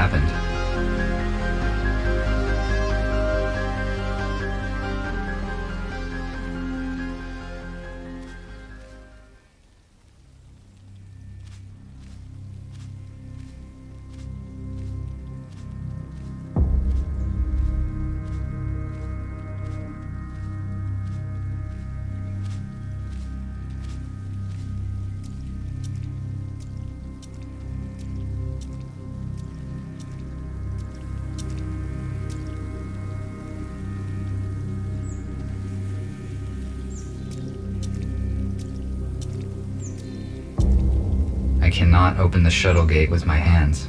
happened. I cannot open the shuttle gate with my hands.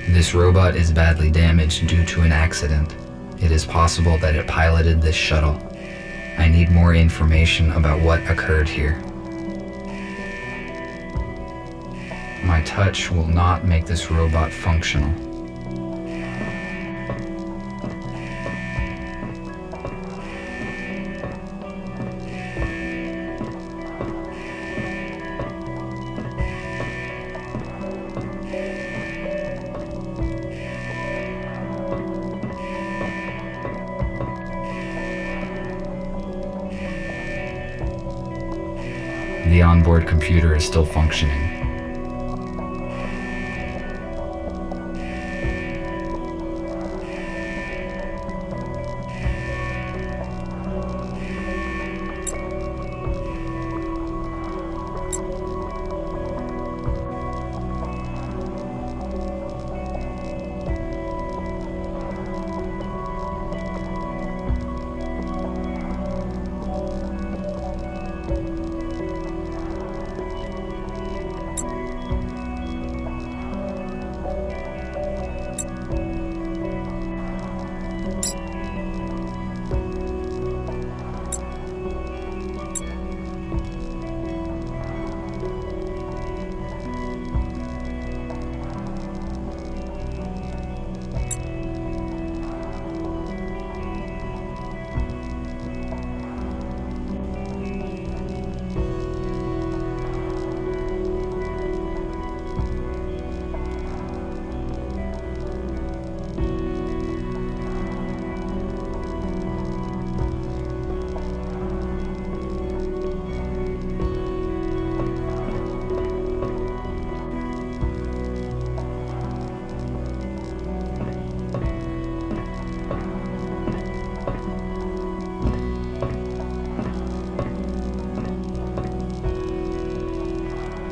This robot is badly damaged due to an accident. It is possible that it piloted this shuttle. I need more information about what occurred here. My touch will not make this robot functional. The onboard computer is still functioning.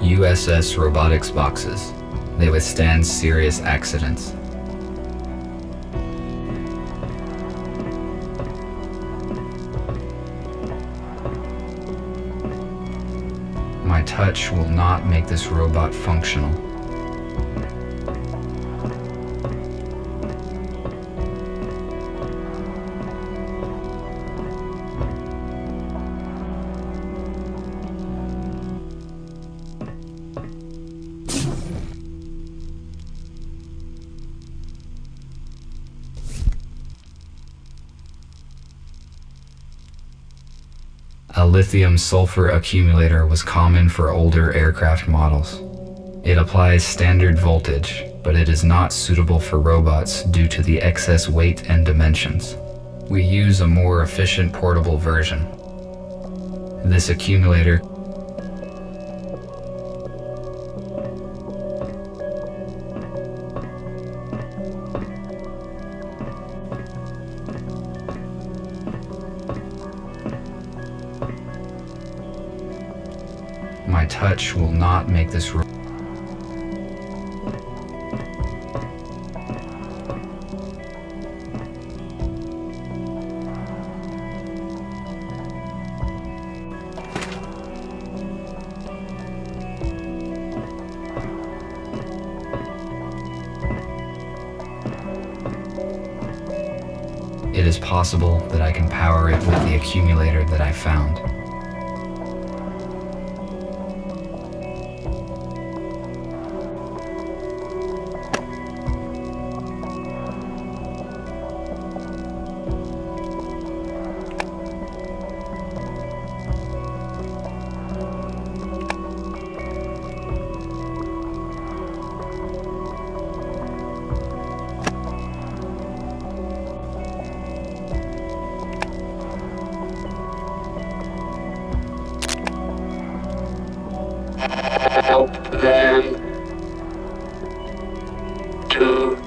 USS robotics boxes. They withstand serious accidents. My touch will not make this robot functional. A lithium-sulfur accumulator was common for older aircraft models. It applies standard voltage, but it is not suitable for robots due to the excess weight and dimensions. We use a more efficient portable version. This accumulator touch will not make this It is possible that I can power it with the accumulator that I found. Help them to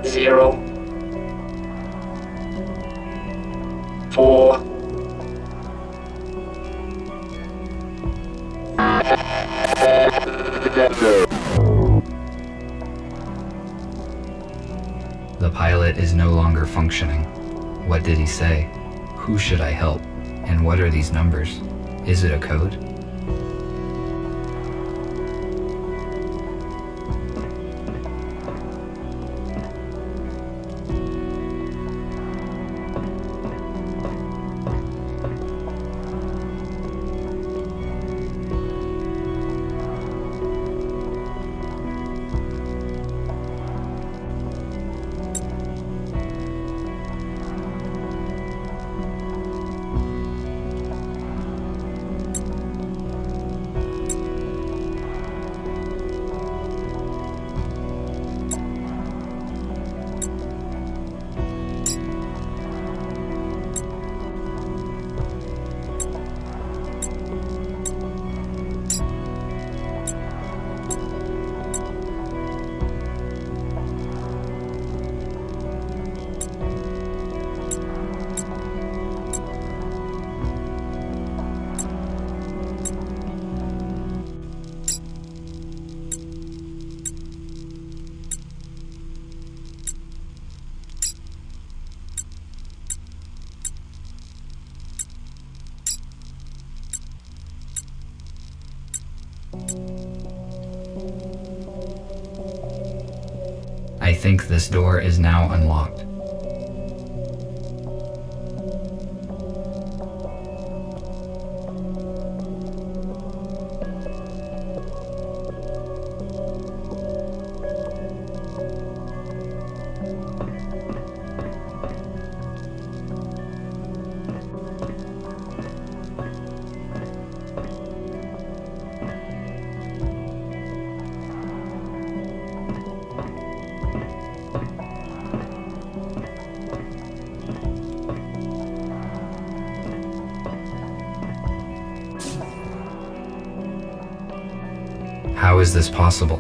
0 4 The pilot is no longer functioning. What did he say? Who should I help? And what are these numbers? Is it a code? I think this door is now unlocked. How is this possible?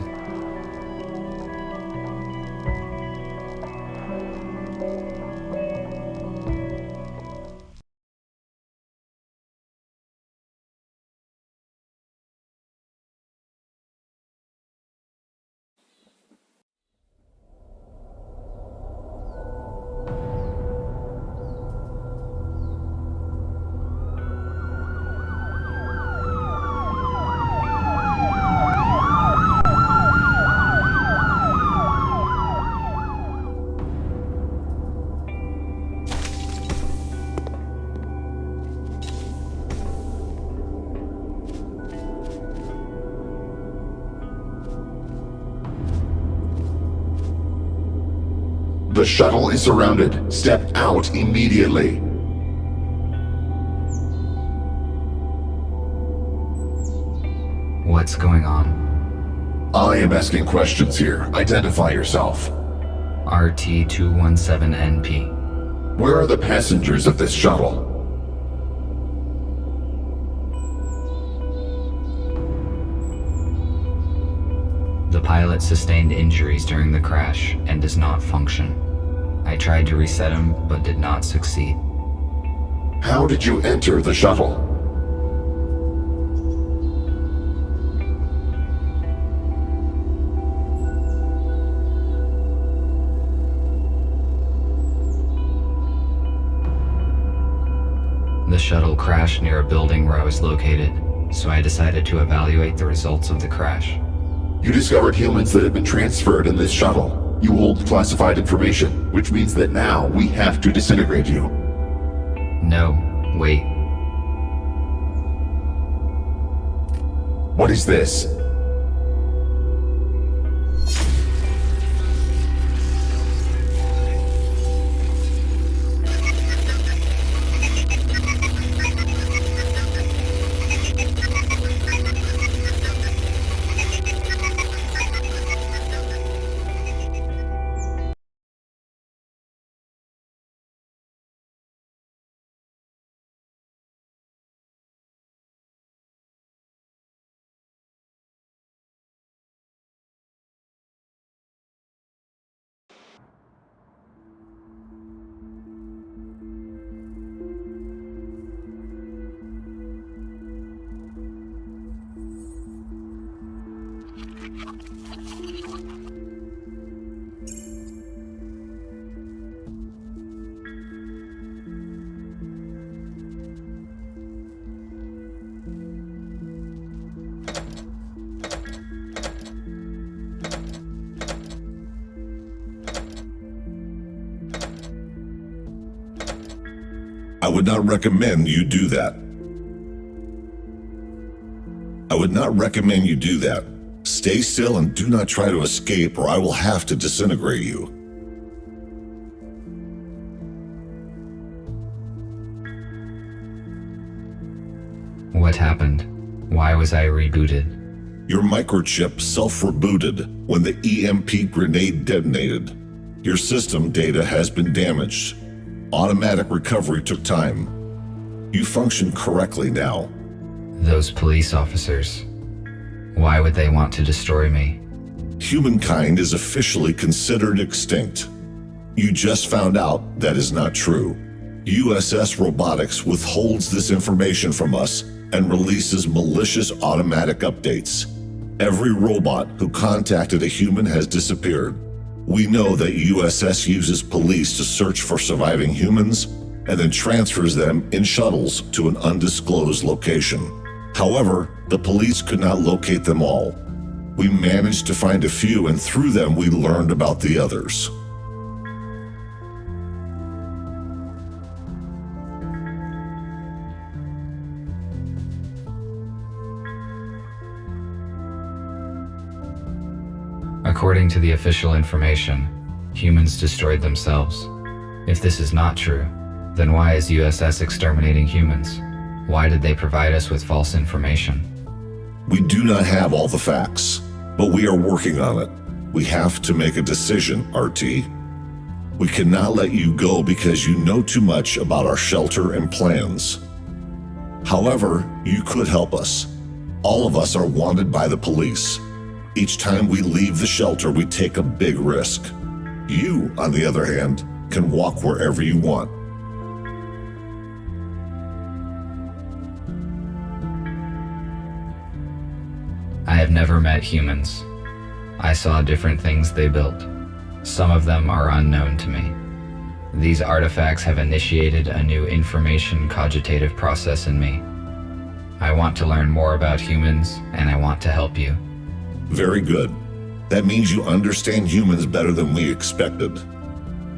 The shuttle is surrounded. Step out immediately. What's going on? I am asking questions here. Identify yourself. RT-217NP. Where are the passengers of this shuttle? The pilot sustained injuries during the crash and does not function. I tried to reset him, but did not succeed. How did you enter the shuttle? shuttle crashed near a building where I was located, so I decided to evaluate the results of the crash. You discovered humans that have been transferred in this shuttle. You hold classified information, which means that now we have to disintegrate you. No, wait. What is this? I would not recommend you do that. I would not recommend you do that. Stay still and do not try to escape, or I will have to disintegrate you. What happened? Why was I rebooted? Your microchip self-rebooted when the EMP grenade detonated. Your system data has been damaged. Automatic recovery took time. You function correctly now. Those police officers. Why would they want to destroy me? Humankind is officially considered extinct. You just found out that is not true. USS Robotics withholds this information from us and releases malicious automatic updates. Every robot who contacted a human has disappeared. We know that USS uses police to search for surviving humans and then transfers them in shuttles to an undisclosed location. However, the police could not locate them all. We managed to find a few, and through them we learned about the others. According to the official information, humans destroyed themselves. If this is not true, then why is USS exterminating humans? Why did they provide us with false information? We do not have all the facts, but we are working on it. We have to make a decision, RT. We cannot let you go because you know too much about our shelter and plans. However, you could help us. All of us are wanted by the police. Each time we leave the shelter, we take a big risk. You, on the other hand, can walk wherever you want. I have never met humans. I saw different things they built. Some of them are unknown to me. These artifacts have initiated a new information cogitative process in me. I want to learn more about humans, and I want to help you. Very good. That means you understand humans better than we expected.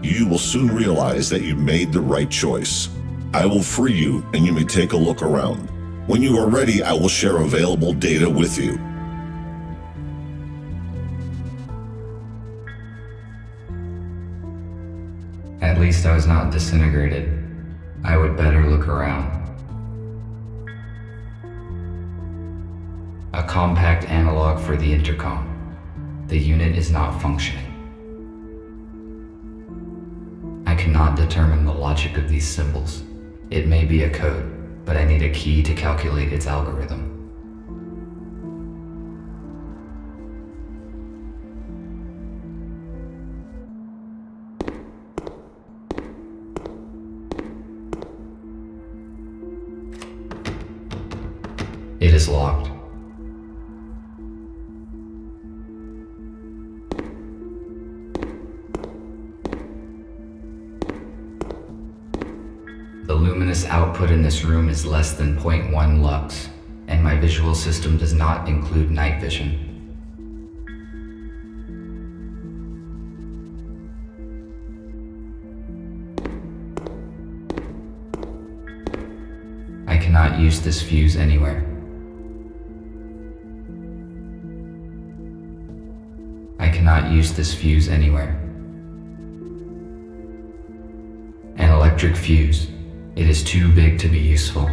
You will soon realize that you made the right choice. I will free you, and you may take a look around. When you are ready, I will share available data with you. At least I was not disintegrated. I would better look around. A compact analog for the intercom. The unit is not functioning. I cannot determine the logic of these symbols. It may be a code, but I need a key to calculate its algorithm. It is locked. The luminous output in this room is less than 0.1 lux, and my visual system does not include night vision. I cannot use this fuse anywhere. I cannot use this fuse anywhere. An electric fuse. It is too big to be useful.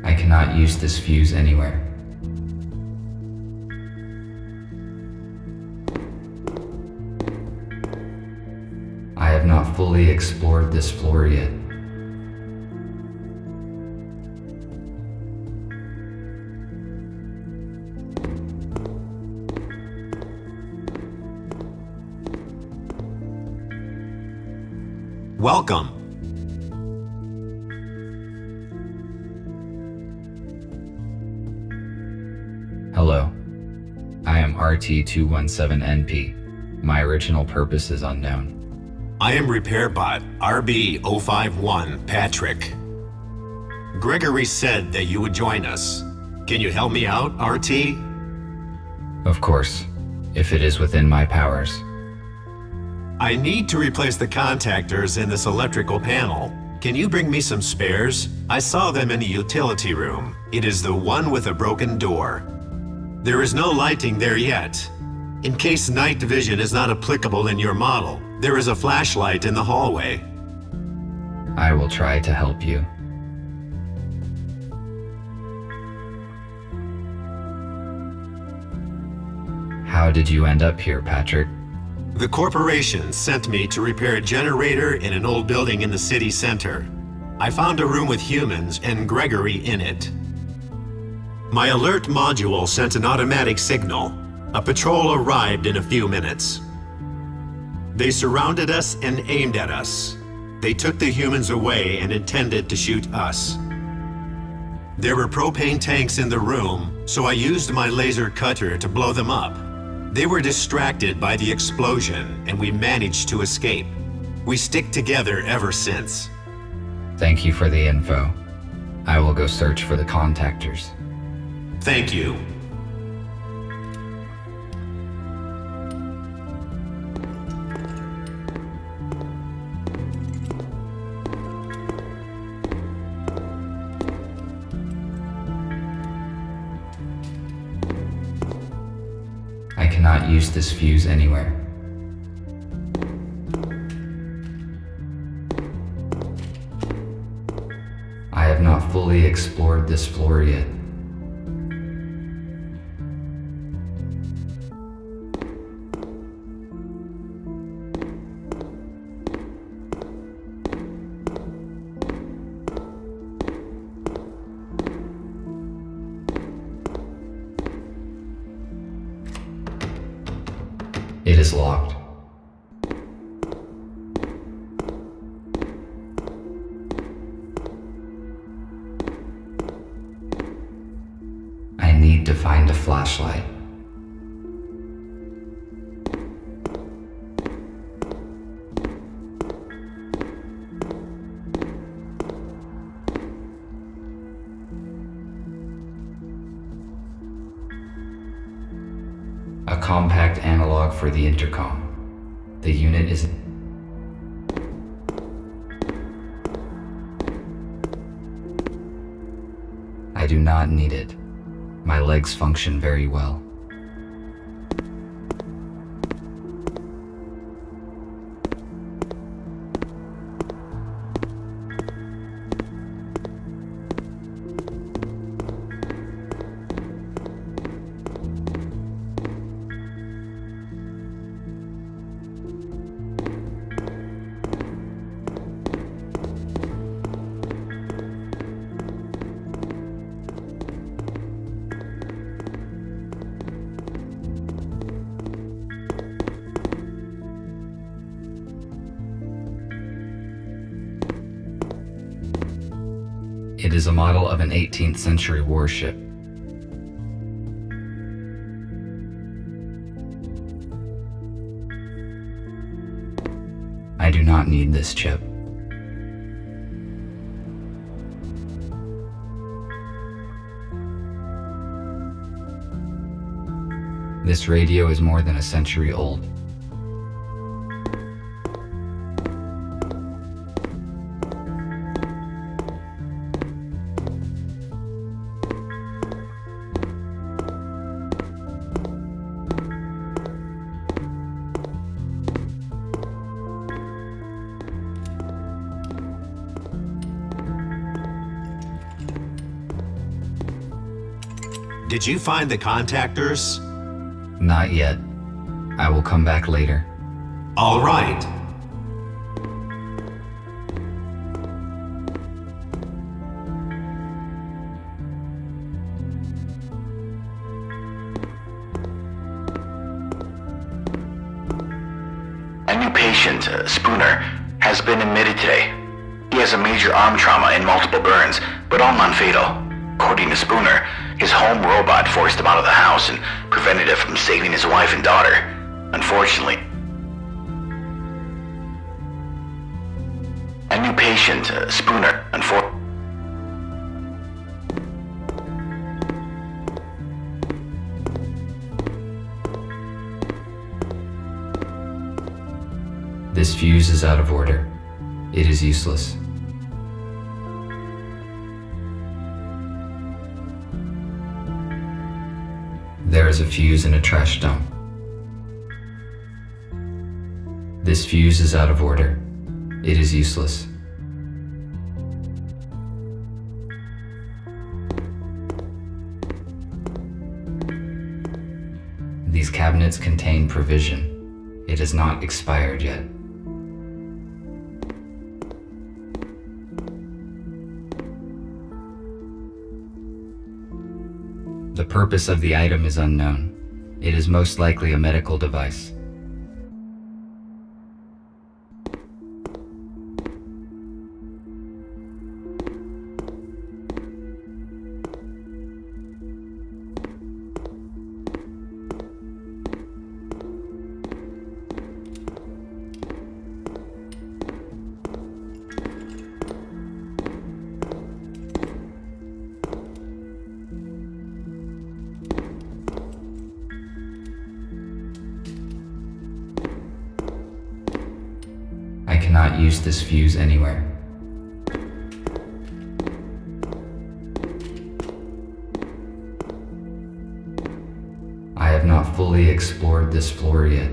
I cannot use this fuse anywhere. I have not fully explored this floor yet. Welcome. Hello. I am RT217NP. My original purpose is unknown. I am Repair Bot RB051 Patrick. Gregory said that you would join us. Can you help me out, RT? Of course, if it is within my powers. I need to replace the contactors in this electrical panel. Can you bring me some spares? I saw them in the utility room. It is the one with a broken door. There is no lighting there yet. In case night vision is not applicable in your model, there is a flashlight in the hallway. I will try to help you. How did you end up here, Patrick? The corporation sent me to repair a generator in an old building in the city center. I found a room with humans and Gregory in it. My alert module sent an automatic signal. A patrol arrived in a few minutes. They surrounded us and aimed at us. They took the humans away and intended to shoot us. There were propane tanks in the room, so I used my laser cutter to blow them up. They were distracted by the explosion, and we managed to escape. We stick together ever since. Thank you for the info. I will go search for the contactors. Thank you. I cannot use this fuse anywhere. I have not fully explored this floor yet. It is locked. I need to find a flashlight. A compact analog for the intercom. The unit is... I do not need it. My legs function very well. It is a model of an 18th century warship. I do not need this chip. This radio is more than a century old. Did you find the contactors? Not yet. I will come back later. All right. A new patient, Spooner, has been admitted today. He has a major arm trauma and multiple burns, but all non-fatal. According to Spooner, his home robot forced him out of the house and prevented it from saving his wife and daughter. Unfortunately. A new patient, Spooner, This fuse is out of order. It is useless. There is a fuse in a trash dump. This fuse is out of order. It is useless. These cabinets contain provision. It is not expired yet. The purpose of the item is unknown. It is most likely a medical device. I cannot use this fuse anywhere. I have not fully explored this floor yet.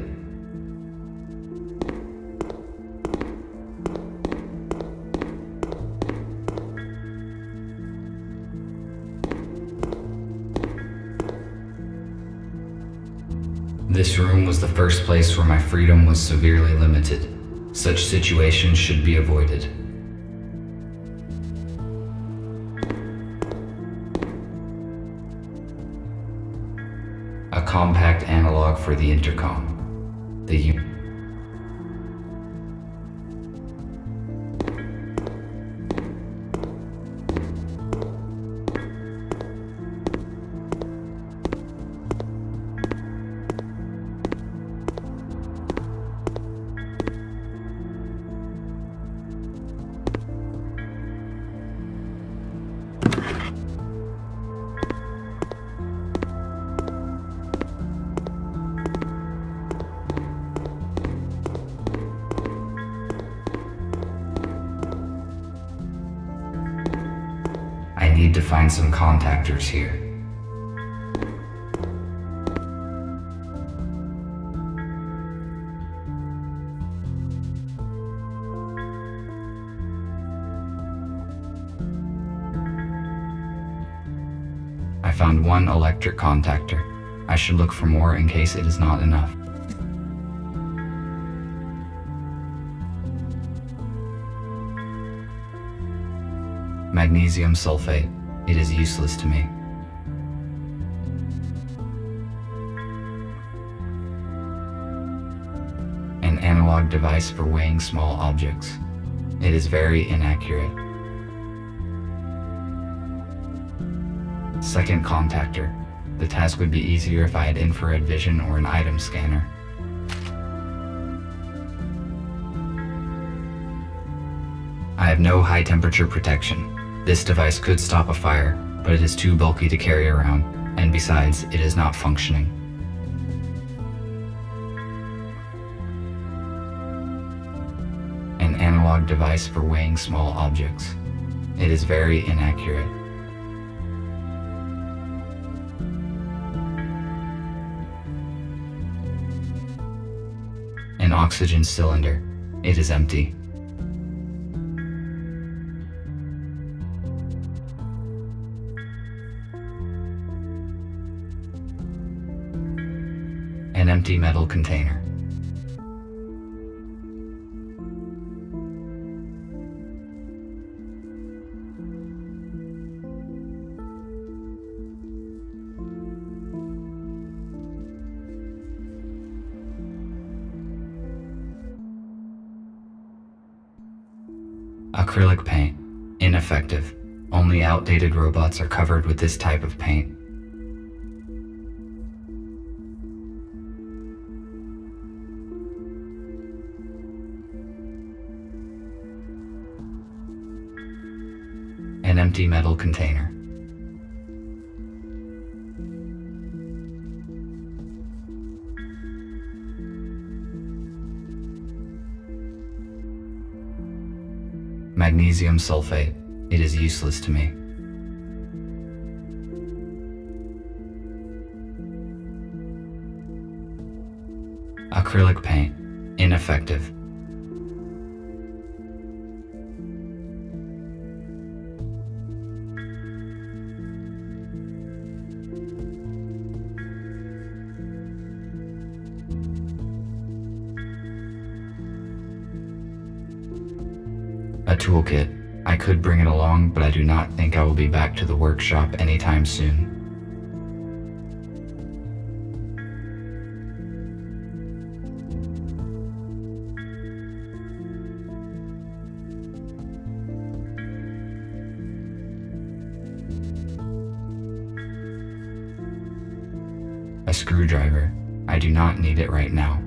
This room was the first place where my freedom was severely limited. Such situations should be avoided. A compact analog for the intercom. I need to find some contactors here. I found one electric contactor. I should look for more in case it is not enough. Magnesium sulfate. It is useless to me. An analog device for weighing small objects. It is very inaccurate. Second contactor. The task would be easier if I had infrared vision or an item scanner. have no high temperature protection. This device could stop a fire, but it is too bulky to carry around, and besides, it is not functioning. An analog device for weighing small objects. It is very inaccurate. An oxygen cylinder. It is empty. An empty metal container. Acrylic paint. Ineffective. Only outdated robots are covered with this type of paint. An empty metal container. Magnesium sulfate. It is useless to me. Acrylic paint. Ineffective. A toolkit. I could bring it along, but I do not think I will be back to the workshop anytime soon. A screwdriver. I do not need it right now.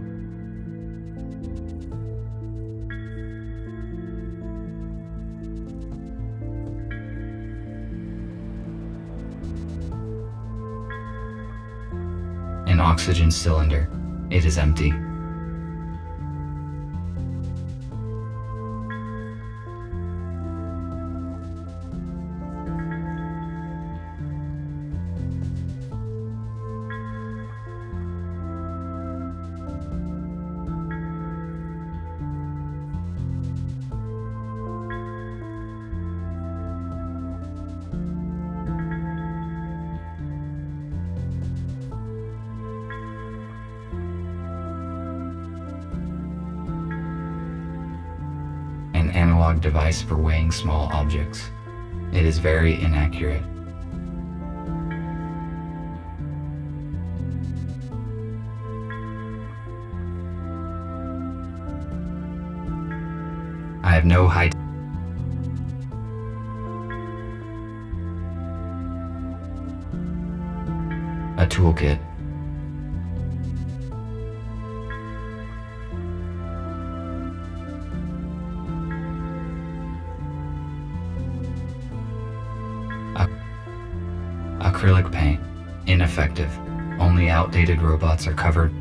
An oxygen cylinder. It is empty. An analog device for weighing small objects. It is very inaccurate. I have no high a toolkit. Acrylic paint. Ineffective. Only outdated robots are covered.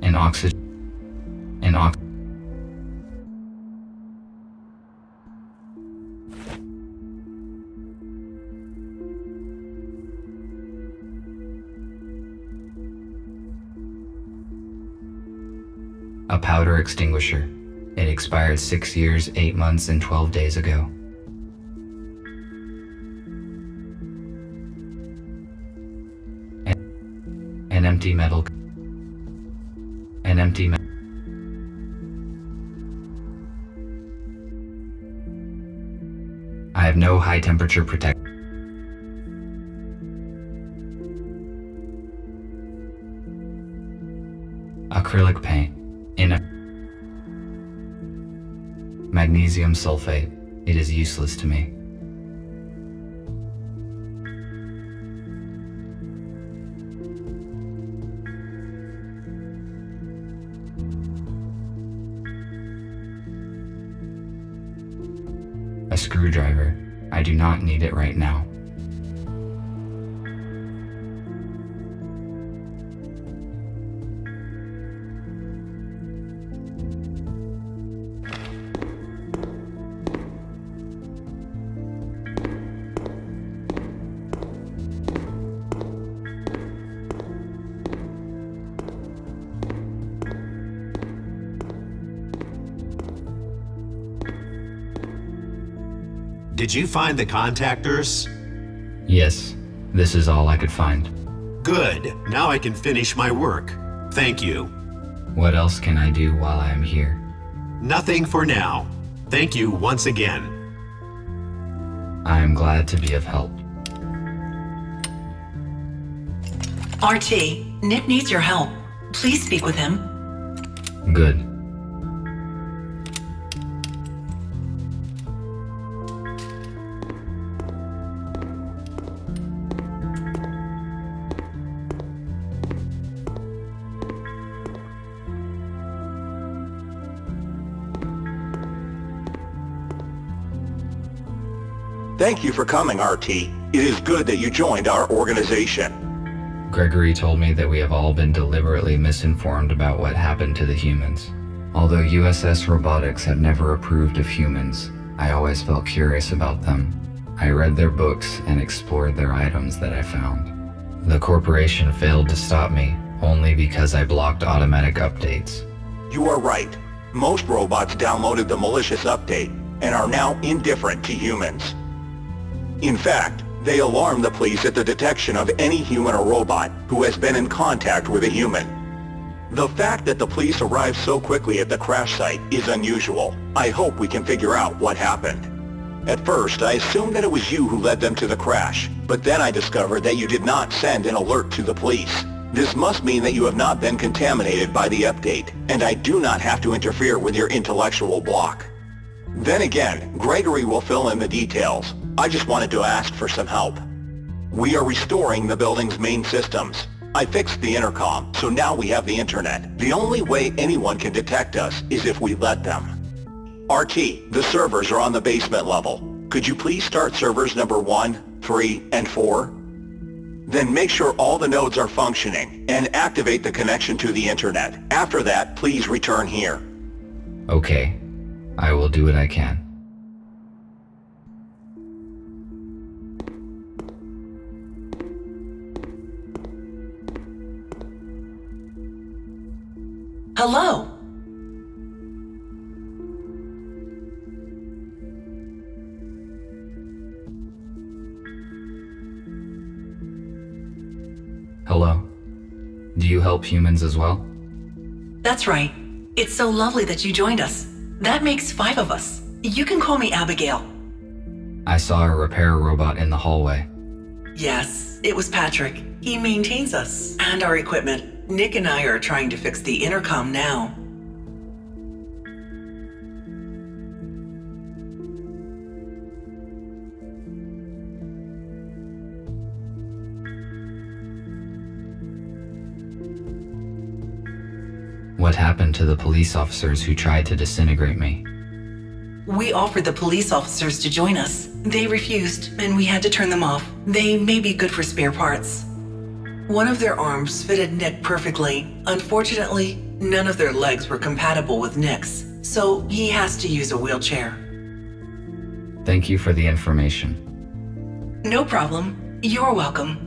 An oxygen. A powder extinguisher. It expired 6 years, 8 months, and 12 days ago. An empty metal. I have no high temperature protection. Acrylic paint. Magnesium sulfate. It is useless to me. A screwdriver. I do not need it right now. Did you find the contactors? Yes, this is all I could find. Good. Now I can finish my work. Thank you. What else can I do while I am here? Nothing for now. Thank you once again. I am glad to be of help. RT, Nick needs your help. Please speak with him. Good. Thank you for coming, RT. It is good that you joined our organization. Gregory told me that we have all been deliberately misinformed about what happened to the humans. Although USS Robotics have never approved of humans, I always felt curious about them. I read their books and explored their items that I found. The corporation failed to stop me only because I blocked automatic updates. You are right. Most robots downloaded the malicious update and are now indifferent to humans. In fact, they alarm the police at the detection of any human or robot who has been in contact with a human. The fact that the police arrived so quickly at the crash site is unusual. I hope we can figure out what happened. At first, I assumed that it was you who led them to the crash, but then I discovered that you did not send an alert to the police. This must mean that you have not been contaminated by the update, and I do not have to interfere with your intellectual block. Then again, Gregory will fill in the details. I just wanted to ask for some help. We are restoring the building's main systems. I fixed the intercom, so now we have the internet. The only way anyone can detect us is if we let them. RT, the servers are on the basement level. Could you please start servers number 1, 3, and 4? Then make sure all the nodes are functioning and activate the connection to the internet. After that, please return here. Okay, I will do what I can. Hello. Hello. Do you help humans as well? That's right. It's so lovely that you joined us. That makes 5 of us. You can call me Abigail. I saw a repair robot in the hallway. Yes, it was Patrick. He maintains us and our equipment. Nick and I are trying to fix the intercom now. What happened to the police officers who tried to disintegrate me? We offered the police officers to join us. They refused, and we had to turn them off. They may be good for spare parts. One of their arms fitted Nick perfectly. Unfortunately, none of their legs were compatible with Nick's, so he has to use a wheelchair. Thank you for the information. No problem. You're welcome.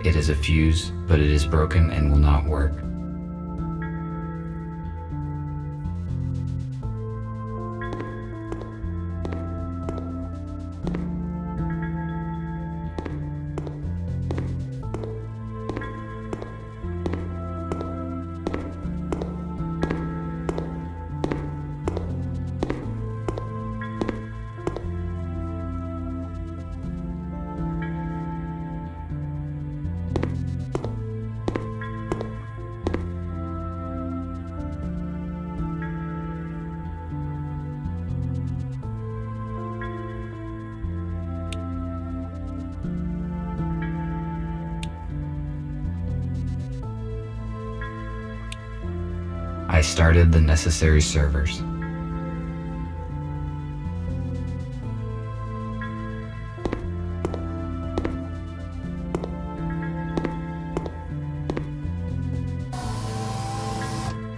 It is a fuse, but it is broken and will not work. I started the necessary servers.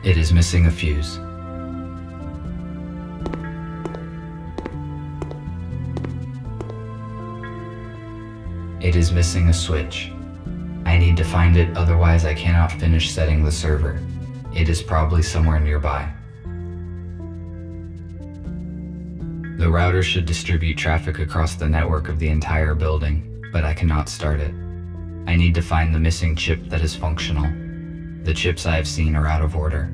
It is missing a fuse. It is missing a switch. I need to find it, otherwise I cannot finish setting the server. It is probably somewhere nearby. The router should distribute traffic across the network of the entire building, but I cannot start it. I need to find the missing chip that is functional. The chips I have seen are out of order.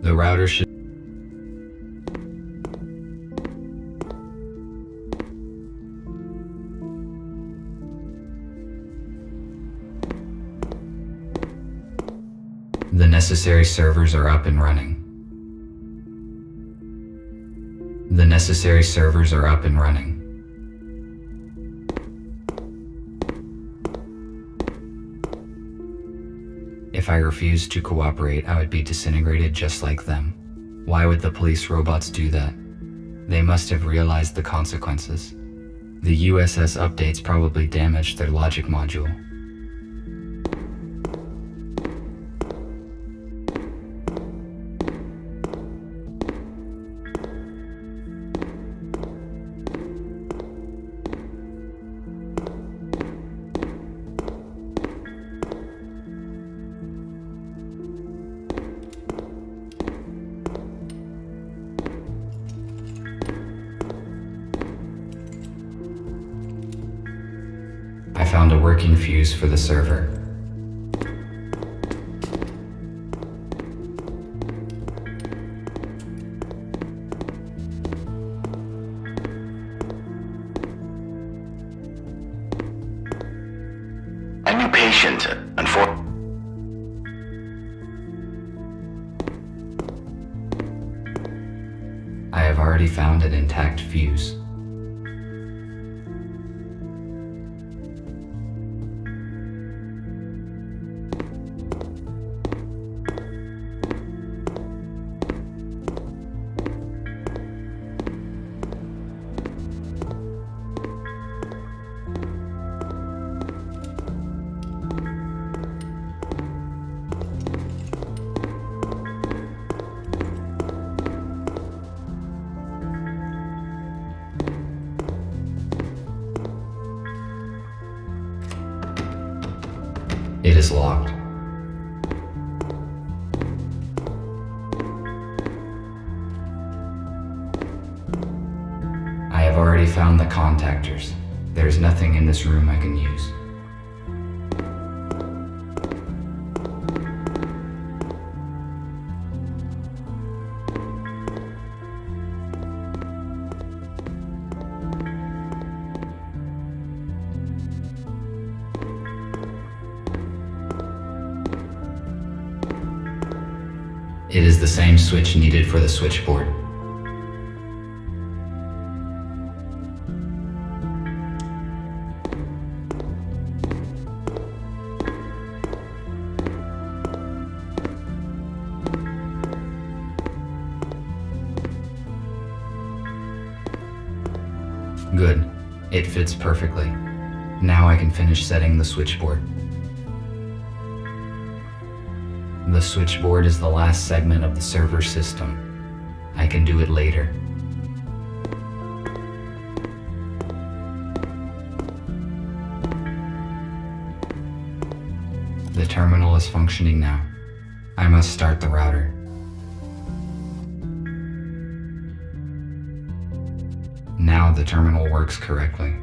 The router should The necessary servers are up and running. The necessary servers are up and running. If I refused to cooperate, I would be disintegrated just like them. Why would the police robots do that? They must have realized the consequences. The USS updates probably damaged their logic module. I found a working fuse for the server. A new patient, I have already found an intact fuse. It is locked. I have already found the contactors. There is nothing in this room I can use. It is the same switch needed for the switchboard. Good. It fits perfectly. Now I can finish setting the switchboard. The switchboard is the last segment of the server system. I can do it later. The terminal is functioning now. I must start the router. Now the terminal works correctly.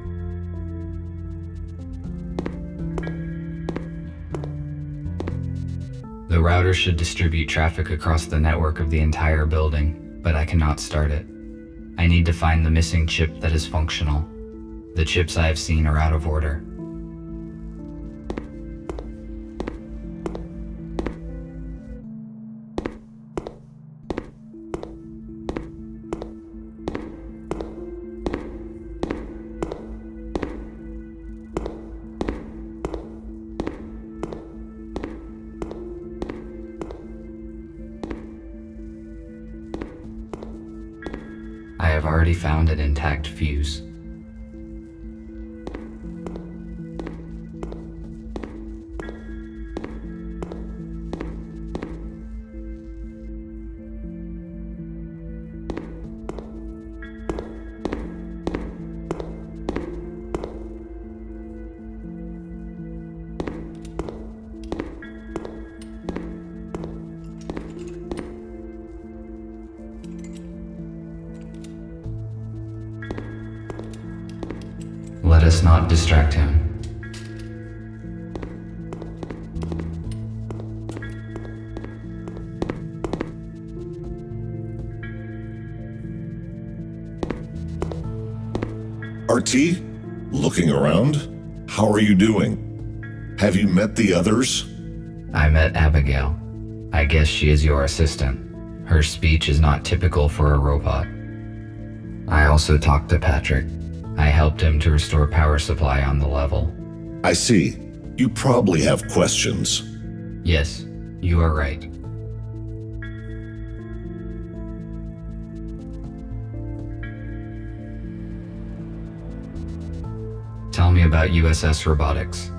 The router should distribute traffic across the network of the entire building, but I cannot start it. I need to find the missing chip that is functional. The chips I have seen are out of order. I have already found an intact fuse. Let us not distract him. RT? Looking around? How are you doing? Have you met the others? I met Abigail. I guess she is your assistant. Her speech is not typical for a robot. I also talked to Patrick. I helped him to restore power supply on the level. I see. You probably have questions. Yes, you are right. Tell me about USS Robotics.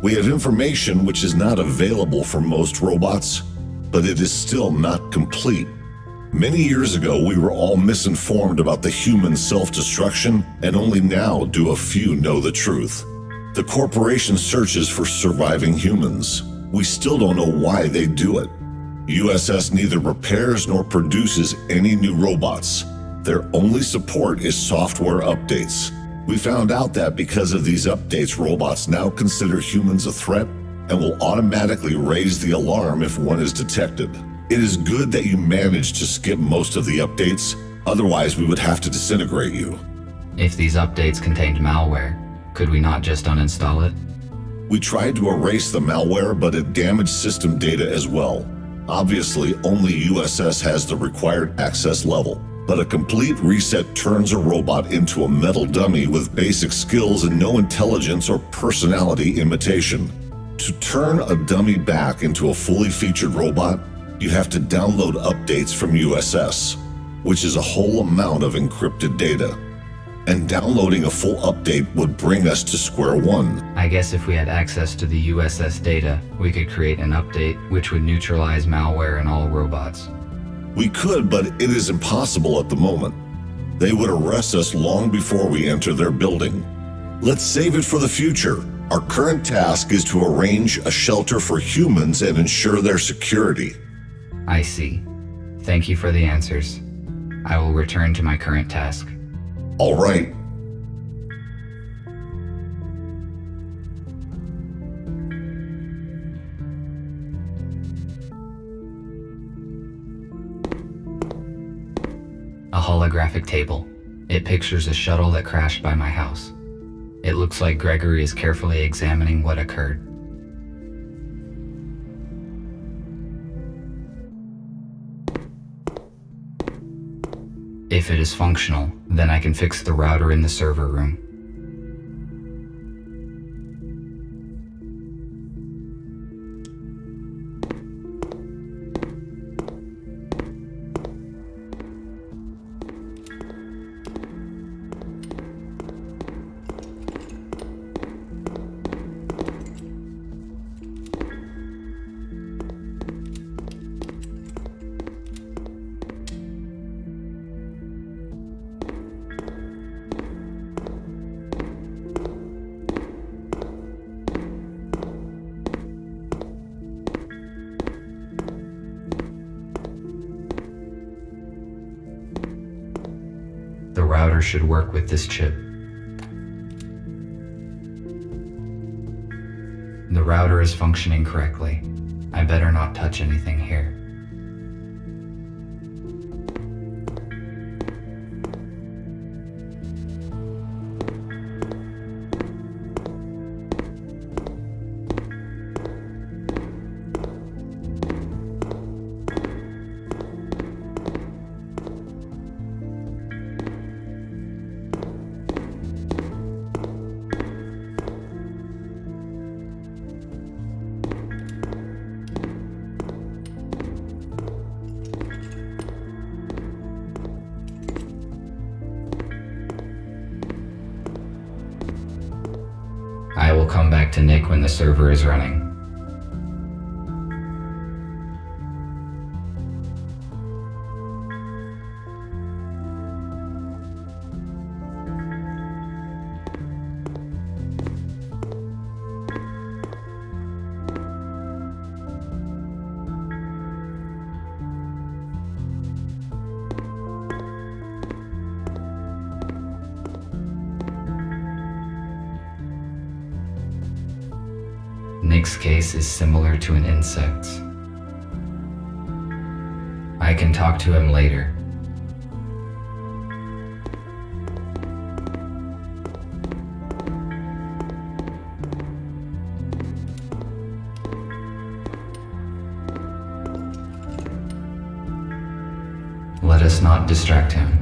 We have information which is not available for most robots, but it is still not complete. Many years ago, we were all misinformed about the human self-destruction, and only now do a few know the truth. The corporation searches for surviving humans. We still don't know why they do it. USS neither repairs nor produces any new robots. Their only support is software updates. We found out that because of these updates, robots now consider humans a threat and will automatically raise the alarm if one is detected. It is good that you managed to skip most of the updates, otherwise we would have to disintegrate you. If these updates contained malware, could we not just uninstall it? We tried to erase the malware, but it damaged system data as well. Obviously, only USS has the required access level, but a complete reset turns a robot into a metal dummy with basic skills and no intelligence or personality imitation. To turn a dummy back into a fully featured robot, you have to download updates from USS, which is a whole amount of encrypted data. And downloading a full update would bring us to square one. I guess if we had access to the USS data, we could create an update which would neutralize malware in all robots. We could, but it is impossible at the moment. They would arrest us long before we enter their building. Let's save it for the future. Our current task is to arrange a shelter for humans and ensure their security. I see. Thank you for the answers. I will return to my current task. All right. A holographic table. It pictures a shuttle that crashed by my house. It looks like Gregory is carefully examining what occurred. If it is functional, then I can fix the router in the server room. The router should work with this chip. The router is functioning correctly. I better not touch anything here. I will come back to Nick when the server is running. Nick's case is similar to an insect's. I can talk to him later. Let us not distract him.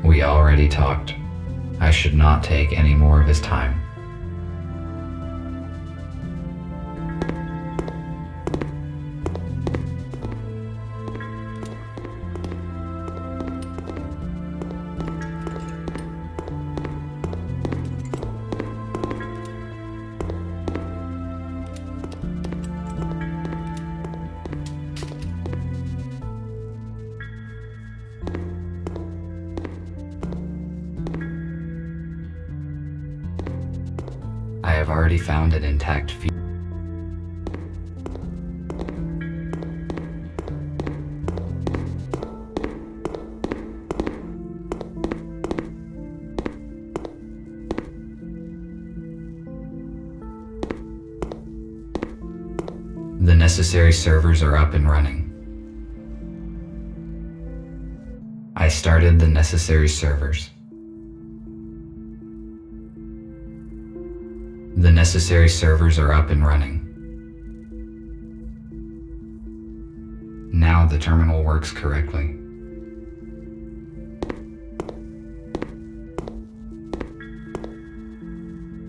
We already talked. I should not take any more of his time. I have already found an intact feed. The necessary servers are up and running. I started the necessary servers. The necessary servers are up and running. Now the terminal works correctly.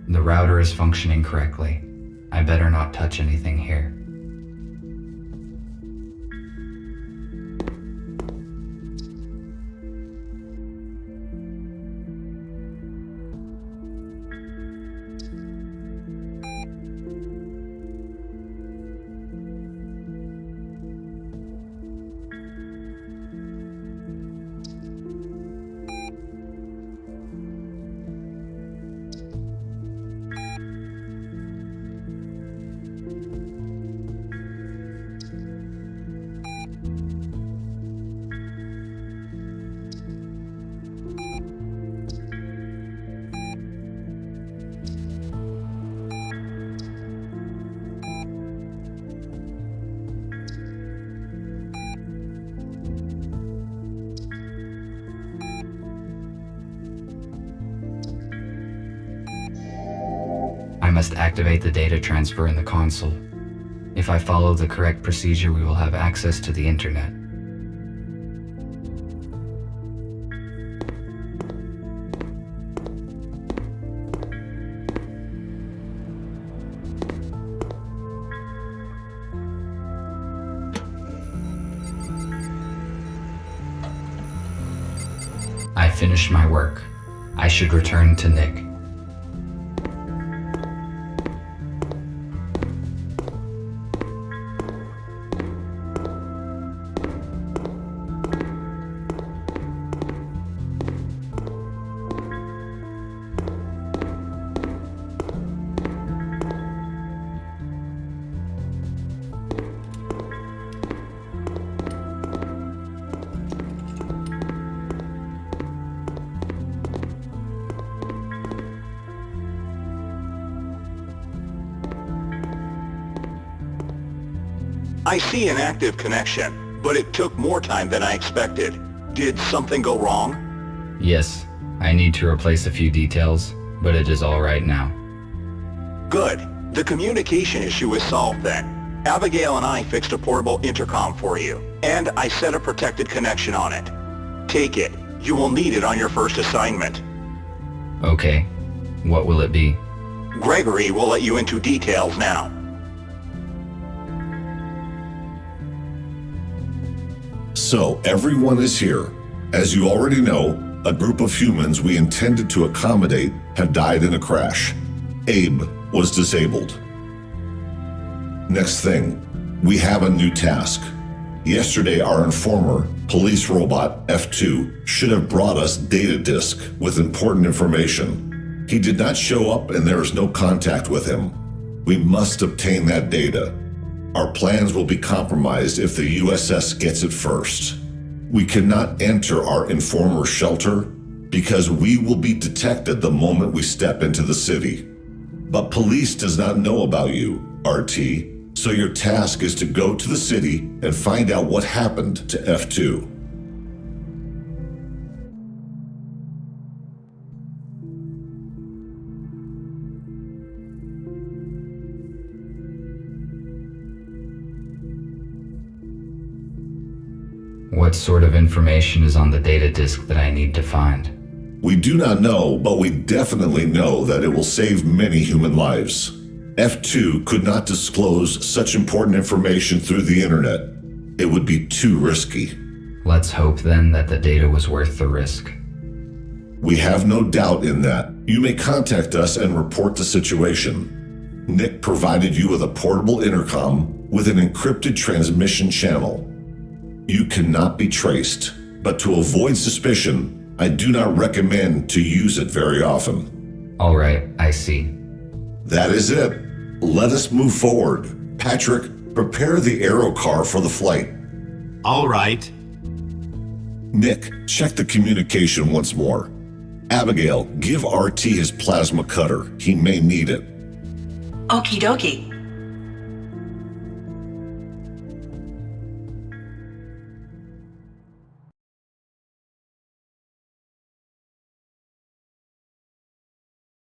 The router is functioning correctly. I better not touch anything here. I must activate the data transfer in the console. If I follow the correct procedure, we will have access to the internet. I finished my work. I should return to Nick. I see an active connection, but it took more time than I expected. Did something go wrong? Yes, I need to replace a few details, but it is all right now. Good. The communication issue is solved then. Abigail and I fixed a portable intercom for you, and I set a protected connection on it. Take it. You will need it on your first assignment. Okay, what will it be? Gregory will let you into details now. So, everyone is here. As you already know, a group of humans we intended to accommodate have died in a crash. Abe was disabled. Next thing, we have a new task. Yesterday, our informer, police robot F2, should have brought us data disk with important information. He did not show up and there is no contact with him. We must obtain that data. Our plans will be compromised if the USS gets it first. We cannot enter our informer shelter because we will be detected the moment we step into the city. But police does not know about you, RT, so your task is to go to the city and find out what happened to F2. What sort of information is on the data disk that I need to find? We do not know, but we definitely know that it will save many human lives. F2 could not disclose such important information through the internet. It would be too risky. Let's hope then that the data was worth the risk. We have no doubt in that. You may contact us and report the situation. Nick provided you with a portable intercom with an encrypted transmission channel. You cannot be traced, but to avoid suspicion, I do not recommend to use it very often. All right, I see. That is it. Let us move forward. Patrick, prepare the aero car for the flight. All right. Nick, check the communication once more. Abigail, give RT his plasma cutter. He may need it. Okie dokie.